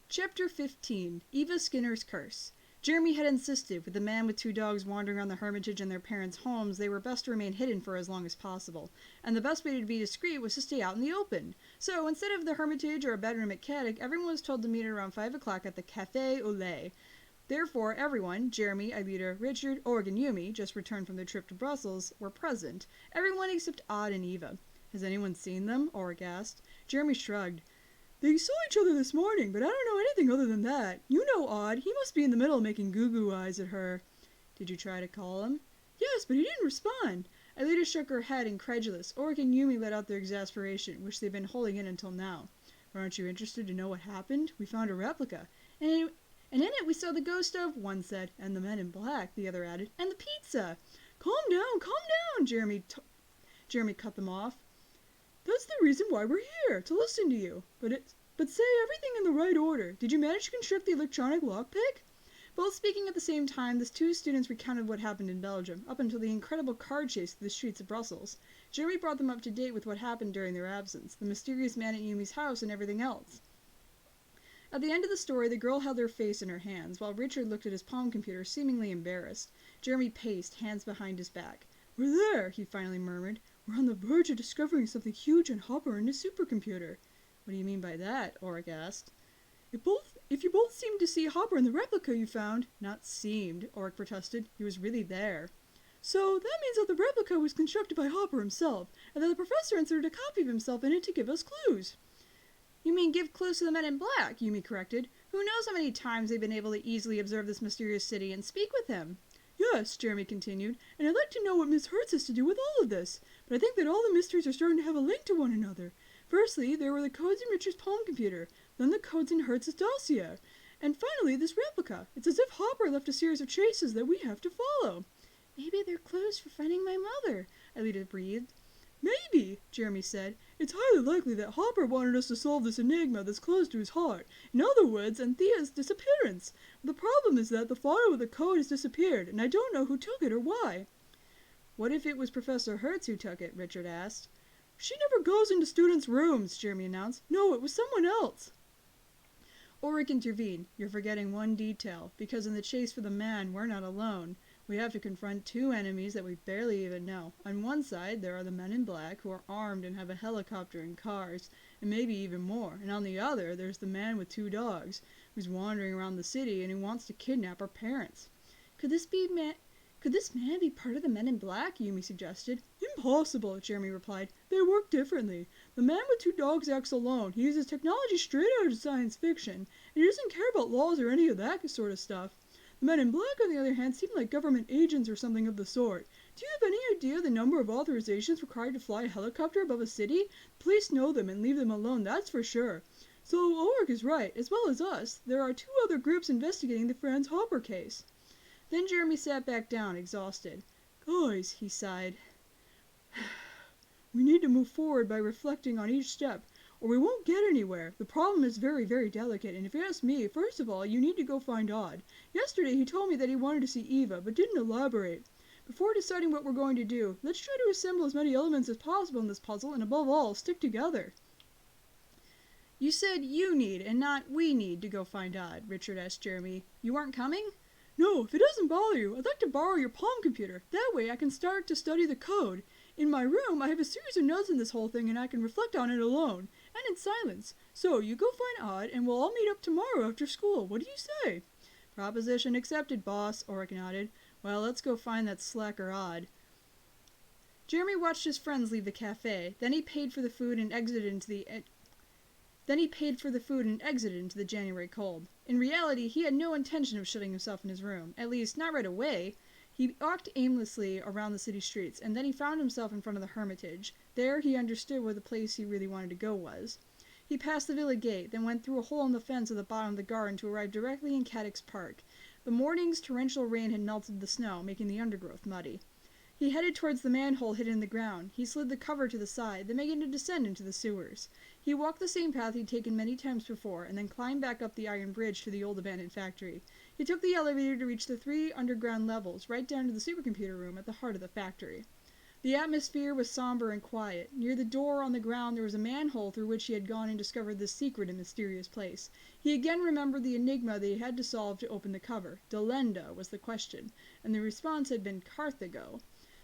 Chapter 15, Eva Skinner's Curse. Jeremy had insisted, with the man with two dogs wandering around the hermitage and their parents' homes, they were best to remain hidden for as long as possible, and the best way to be discreet was to stay out in the open. So, instead of the hermitage or a bedroom at Caddick, everyone was told to meet at around 5 o'clock at the Café au Lait. Therefore, everyone, Jeremy, Aelita, Richard, Org, and Yumi, just returned from their trip to Brussels, were present. Everyone except Odd and Eva. Has anyone seen them? Org asked. Jeremy shrugged. They saw each other this morning, but I don't know anything other than that. You know Odd. He must be in the middle making goo-goo eyes at her. Did you try to call him? Yes, but he didn't respond. Aelita shook her head, incredulous. Org and Yumi let out their exasperation, which they'd been holding in until now. But aren't you interested to know what happened? We found a replica. And in it we saw the ghost of, one said, and the men in black, the other added, and the pizza. Calm down, Jeremy cut them off. That's the reason why we're here, to listen to you. But say everything in the right order. Did you manage to construct the electronic lockpick? Both speaking at the same time, the two students recounted what happened in Belgium, up until the incredible car chase through the streets of Brussels. Jeremy brought them up to date with what happened during their absence, the mysterious man at Yumi's house, and everything else. At the end of the story, the girl held her face in her hands, while Richard looked at his palm computer, seemingly embarrassed. Jeremy paced, hands behind his back. We're there, he finally murmured. We're on the verge of discovering something huge and Hopper in his supercomputer. What do you mean by that? Org asked. If you both seemed to see Hopper in the replica you found... Not seemed, Org protested. He was really there. So that means that the replica was constructed by Hopper himself, and that the professor inserted a copy of himself in it to give us clues. You mean give clues to the men in black, Yumi corrected. Who knows how many times they've been able to easily observe this mysterious city and speak with him? Yes, Jeremy continued, and I'd like to know what Miss Hertz has to do with all of this, but I think that all the mysteries are starting to have a link to one another. Firstly, there were the codes in Richard's palm computer, then the codes in Hertz's dossier, and finally this replica. It's as if Hopper left a series of traces that we have to follow. Maybe they're clues for finding my mother, Aelita breathed. Maybe, Jeremy said. It's highly likely that Hopper wanted us to solve this enigma that's close to his heart. In other words, Anthea's disappearance. The problem is that the file with the code has disappeared, and I don't know who took it or why. What if it was Professor Hertz who took it? Richard asked. She never goes into students' rooms, Jeremy announced. No, it was someone else. Ulrich intervened. You're forgetting one detail, because in the chase for the man, we're not alone. We have to confront two enemies that we barely even know. On one side, there are the men in black, who are armed and have a helicopter and cars, and maybe even more. And on the other, there's the man with two dogs, who's wandering around the city and who wants to kidnap our parents. Could this man be part of the men in black? Yumi suggested. Impossible, Jeremy replied. They work differently. The man with two dogs acts alone. He uses technology straight out of science fiction, and he doesn't care about laws or any of that sort of stuff. The men in black, on the other hand, seem like government agents or something of the sort. Do you have any idea the number of authorizations required to fly a helicopter above a city? The police know them and leave them alone, that's for sure. So Ulrich is right, as well as us. There are two other groups investigating the Franz Hopper case. Then Jeremy sat back down, exhausted. Guys, he sighed. We need to move forward by reflecting on each step, or we won't get anywhere. The problem is very, very delicate, and if you ask me, first of all, you need to go find Odd. Yesterday he told me that he wanted to see Eva, but didn't elaborate. Before deciding what we're going to do, let's try to assemble as many elements as possible in this puzzle, and above all, stick together. You said you need, and not we need, to go find Odd, Richard asked Jeremy. You aren't coming? No, if it doesn't bother you, I'd like to borrow your palm computer. That way I can start to study the code. In my room, I have a series of notes in this whole thing, and I can reflect on it alone, and in silence. So, you go find Odd, and we'll all meet up tomorrow after school. What do you say? Proposition accepted, boss, Ulrich nodded. Well, let's go find that slacker Odd. Jeremy watched his friends leave the cafe. Then he paid for the food and exited into the January cold. In reality, he had no intention of shutting himself in his room, at least not right away. He walked aimlessly around the city streets, and then he found himself in front of the Hermitage. There he understood where the place he really wanted to go was. He passed the villa gate, then went through a hole in the fence at the bottom of the garden to arrive directly in Caddick's Park. The morning's torrential rain had melted the snow, making the undergrowth muddy. He headed towards the manhole hidden in the ground. He slid the cover to the side, then began to descend into the sewers. He walked the same path he'd taken many times before, and then climbed back up the iron bridge to the old abandoned factory. He took the elevator to reach the 3 underground levels, right down to the supercomputer room at the heart of the factory. The atmosphere was somber and quiet. Near the door on the ground there was a manhole through which he had gone and discovered this secret and mysterious place. He again remembered the enigma that he had to solve to open the cover. Delenda was the question, and the response had been Carthago.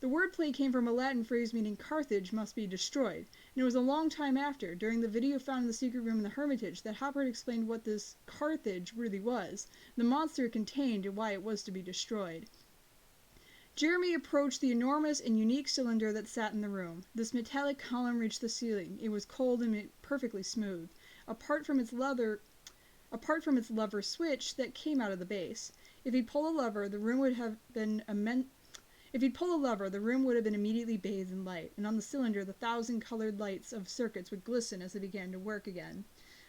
The wordplay came from a Latin phrase meaning Carthage must be destroyed, and it was a long time after, during the video found in the secret room in the Hermitage, that Hopper explained what this Carthage really was, the monster it contained, and why it was to be destroyed. Jeremy approached the enormous and unique cylinder that sat in the room. This metallic column reached the ceiling. It was cold and perfectly smooth, apart from its lever switch that came out of the base. If he'd pulled a lever, the room would have been immediately bathed in light, and on the cylinder the 1,000-colored lights of circuits would glisten as they began to work again.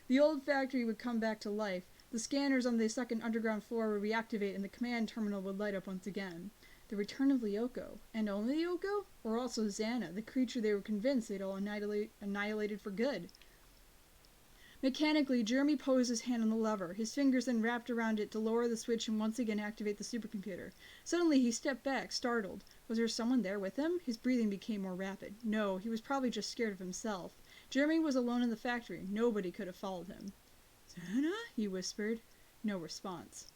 The old factory would come back to life. The scanners on the second underground floor would reactivate, and the command terminal would light up once again. The return of Lyoko. And only Lyoko? Or also Xana, the creature they were convinced they'd all annihilated for good? Mechanically, Jeremy posed his hand on the lever. His fingers then wrapped around it to lower the switch and once again activate the supercomputer. Suddenly, he stepped back, startled. Was there someone there with him? His breathing became more rapid. No, he was probably just scared of himself. Jeremy was alone in the factory. Nobody could have followed him. "Xana?" he whispered. No response.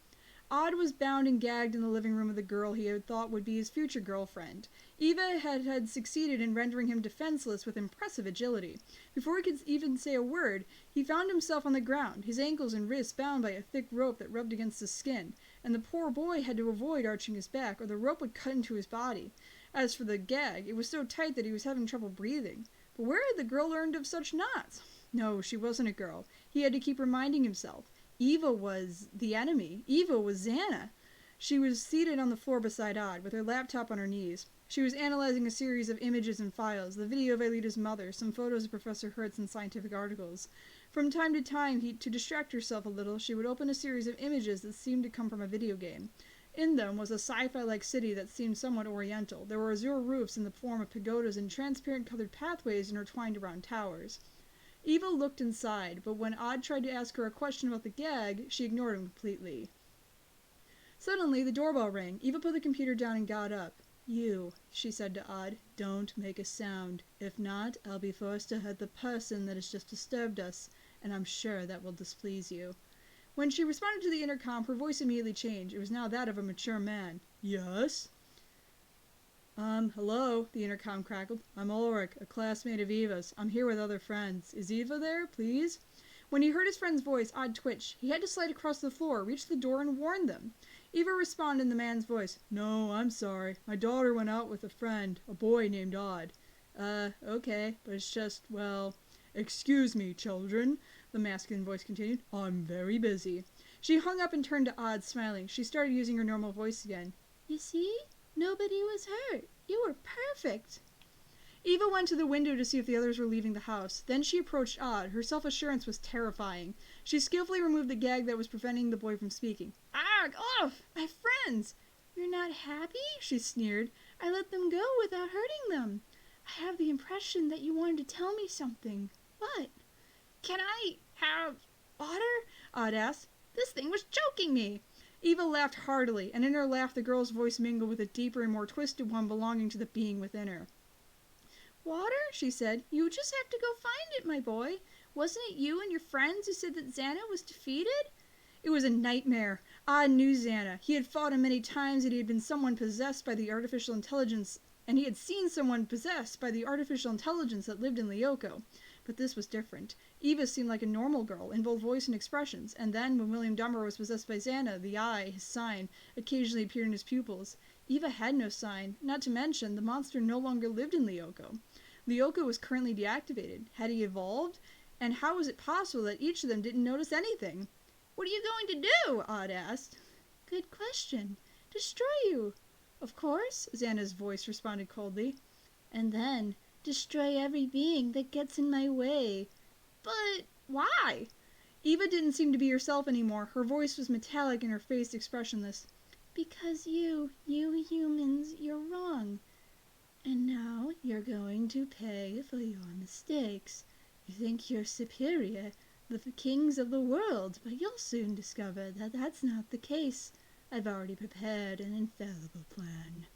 Odd was bound and gagged in the living room of the girl he had thought would be his future girlfriend. Eva had succeeded in rendering him defenseless with impressive agility. Before he could even say a word, he found himself on the ground, his ankles and wrists bound by a thick rope that rubbed against his skin, and the poor boy had to avoid arching his back, or the rope would cut into his body. As for the gag, it was so tight that he was having trouble breathing. But where had the girl learned of such knots? No, she wasn't a girl. He had to keep reminding himself. Eva was the enemy. Eva was Xana. She was seated on the floor beside Odd, with her laptop on her knees. She was analyzing a series of images and files, the video of Aelita's mother, some photos of Professor Hertz, and scientific articles. From time to time, to distract herself a little, she would open a series of images that seemed to come from a video game. In them was a sci-fi-like city that seemed somewhat oriental. There were azure roofs in the form of pagodas and transparent colored pathways intertwined around towers. Eva looked inside, but when Odd tried to ask her a question about the gag, she ignored him completely. Suddenly, the doorbell rang. Eva put the computer down and got up. "You," she said to Odd, "don't make a sound. If not, I'll be forced to hurt the person that has just disturbed us, and I'm sure that will displease you." When she responded to the intercom, her voice immediately changed. It was now that of a mature man. "Yes?" Hello," the intercom crackled. "I'm Ulrich, a classmate of Eva's. I'm here with other friends. Is Eva there, please?" When he heard his friend's voice, Odd twitched. He had to slide across the floor, reach the door, and warn them. Eva responded in the man's voice. "No, I'm sorry. My daughter went out with a friend, a boy named Odd." Okay, but it's just, well... "Excuse me, children," the masculine voice continued. "I'm very busy." She hung up and turned to Odd, smiling. She started using her normal voice again. "You see? Nobody was hurt. You were perfect." Eva went to the window to see if the others were leaving the house. Then she approached Odd. Her self-assurance was terrifying. She skillfully removed the gag that was preventing the boy from speaking. "Arg! Off! My friends!" "You're not happy?" she sneered. "I let them go without hurting them. I have the impression that you wanted to tell me something. What?" "Can I have water?" Odd asked. "This thing was choking me." Eva laughed heartily, and in her laugh the girl's voice mingled with a deeper and more twisted one belonging to the being within her. "Water?" she said. "You just have to go find it, my boy. Wasn't it you and your friends who said that Xana was defeated?" It was a nightmare. Odd knew Xana. He had fought him many times, and he had been someone possessed by the artificial intelligence, and he had seen someone possessed by the artificial intelligence that lived in Lyoko. But this was different. Eva seemed like a normal girl, in both voice and expressions, and then, when William Dummer was possessed by Xana, the eye, his sign, occasionally appeared in his pupils. Eva had no sign. Not to mention, the monster no longer lived in Lyoko. Lyoko was currently deactivated. Had he evolved? And how was it possible that each of them didn't notice anything? "What are you going to do?" Odd asked. "Good question. Destroy you." "Of course," Xana's voice responded coldly. "And then destroy every being that gets in my way." "But why?" Eva didn't seem to be herself anymore. Her voice was metallic and her face expressionless. "Because you humans, you're wrong. And now you're going to pay for your mistakes. You think you're superior, the kings of the world, but you'll soon discover that that's not the case. I've already prepared an infallible plan."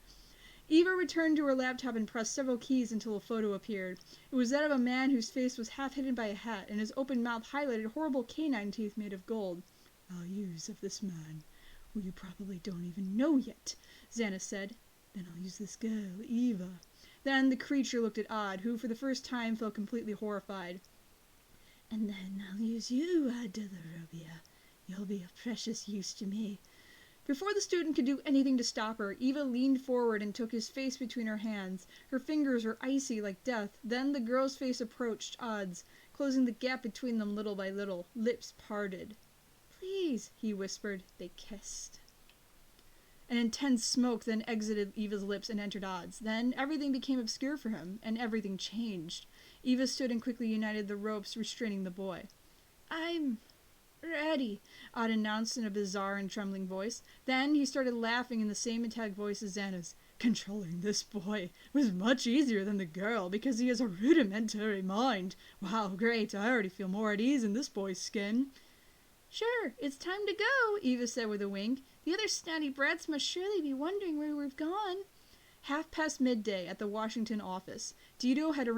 Eva returned to her laptop and pressed several keys until a photo appeared. It was that of a man whose face was half hidden by a hat, and his open mouth highlighted horrible canine teeth made of gold. "I'll use of this man, who you probably don't even know yet," Xanas said. "Then I'll use this girl, Eva." Then the creature looked at Odd, who for the first time felt completely horrified. "And then I'll use you, Adelarobia. You'll be of precious use to me." Before the student could do anything to stop her, Eva leaned forward and took his face between her hands. Her fingers were icy like death. Then the girl's face approached Odd's, closing the gap between them little by little. Lips parted. "Please," he whispered. They kissed. An intense smoke then exited Eva's lips and entered Odd's. Then everything became obscure for him, and everything changed. Eva stood and quickly united the ropes restraining the boy. "I'm ready," Odd announced in a bizarre and trembling voice. Then he started laughing in the same metallic voice as Xanas. "Controlling this boy was much easier than the girl because he has a rudimentary mind. Wow, great, I already feel more at ease in this boy's skin." "Sure, it's time to go," Eva said with a wink. "The other snotty brats must surely be wondering where we've gone." midday at the Washington office. Dido had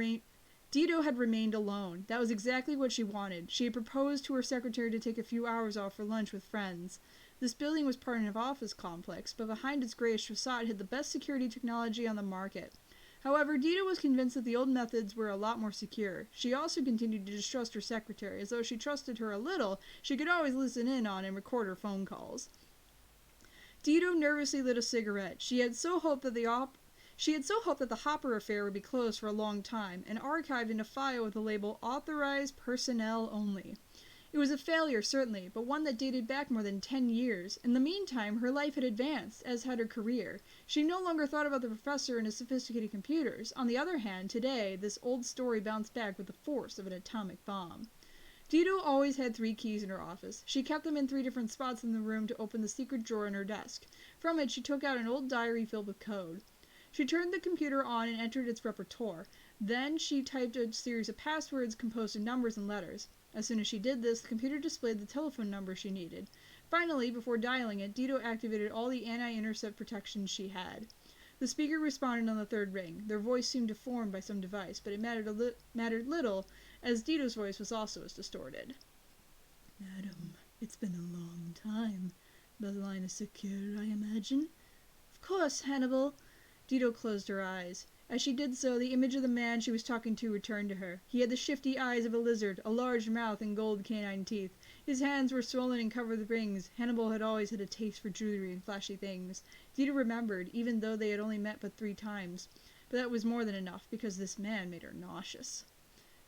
remained alone. That was exactly what she wanted. She had proposed to her secretary to take a few hours off for lunch with friends. This building was part of an office complex, but behind its grayish facade hid the best security technology on the market. However, Dido was convinced that the old methods were a lot more secure. She also continued to distrust her secretary. As though she trusted her a little, she could always listen in on and record her phone calls. Dido nervously lit a cigarette. She had so hoped that the Hopper affair would be closed for a long time, and archived in a file with the label "Authorized Personnel Only." It was a failure, certainly, but one that dated back more than 10 years. In the meantime, her life had advanced, as had her career. She no longer thought about the professor and his sophisticated computers. On the other hand, today, this old story bounced back with the force of an atomic bomb. Dido always had 3 keys in her office. She kept them in 3 different spots in the room to open the secret drawer in her desk. From it, she took out an old diary filled with code. She turned the computer on and entered its repertoire. Then she typed a series of passwords composed of numbers and letters. As soon as she did this, the computer displayed the telephone number she needed. Finally, before dialing it, Dido activated all the anti-intercept protections she had. The speaker responded on the 3rd ring. Their voice seemed deformed by some device, but it mattered little, as Dido's voice was also as distorted. "Madam, it's been a long time. The line is secure, I imagine?" "Of course, Hannibal." Dido closed her eyes. As she did so, the image of the man she was talking to returned to her. He had the shifty eyes of a lizard, a large mouth, and gold canine teeth. His hands were swollen and covered with rings. Hannibal had always had a taste for jewelry and flashy things. Dido remembered, even though they had only met but 3 times. But that was more than enough, because this man made her nauseous.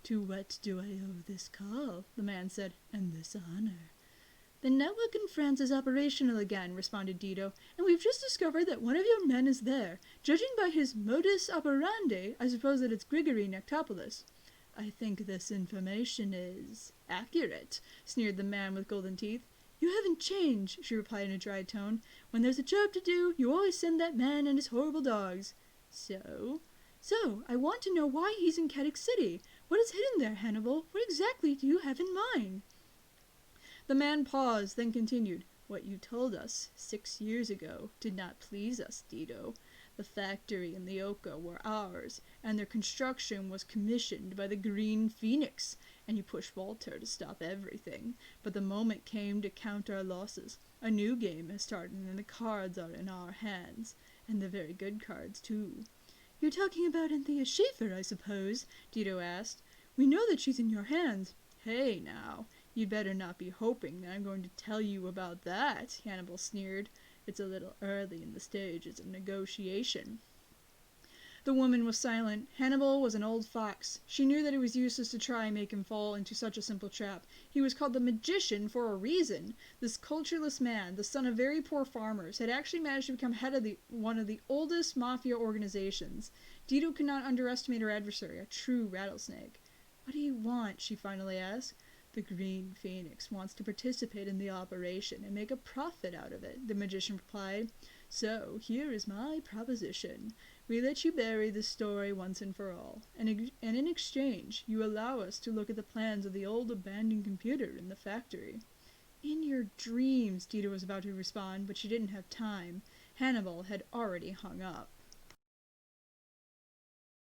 "To what do I owe this call?" the man said, "and this honor?" "The network in France is operational again," responded Dido, "and we've just discovered that one of your men is there. Judging by his modus operandi, I suppose that it's Grigory Nectopoulos." "I think this information is accurate," sneered the man with golden teeth. "You haven't changed," she replied in a dry tone. "When there's a job to do, you always send that man and his horrible dogs." So, I want to know why he's in Cadix City. What is hidden there, Hannibal? What exactly do you have in mind?" The man paused, then continued. "What you told us 6 years ago did not please us, Dido. The factory and the Oka were ours, and their construction was commissioned by the Green Phoenix, and you pushed Walter to stop everything. But the moment came to count our losses. A new game has started, and the cards are in our hands, and the very good cards, too." "You're talking about Anthea Schaefer, I suppose?" Dido asked. "We know that she's in your hands." "Hey, now. You'd better not be hoping that I'm going to tell you about that," Hannibal sneered. "It's a little early in the stages of negotiation." The woman was silent. Hannibal was an old fox. She knew that it was useless to try and make him fall into such a simple trap. He was called the Magician for a reason. This cultureless man, the son of very poor farmers, had actually managed to become head of one of the oldest mafia organizations. Dido could not underestimate her adversary, a true rattlesnake. "What do you want?" she finally asked. "The Green Phoenix wants to participate in the operation and make a profit out of it," the magician replied. "So, here is my proposition. We let you bury this story once and for all, and in exchange, you allow us to look at the plans of the old abandoned computer in the factory." "In your dreams," Dido was about to respond, but she didn't have time. Hannibal had already hung up.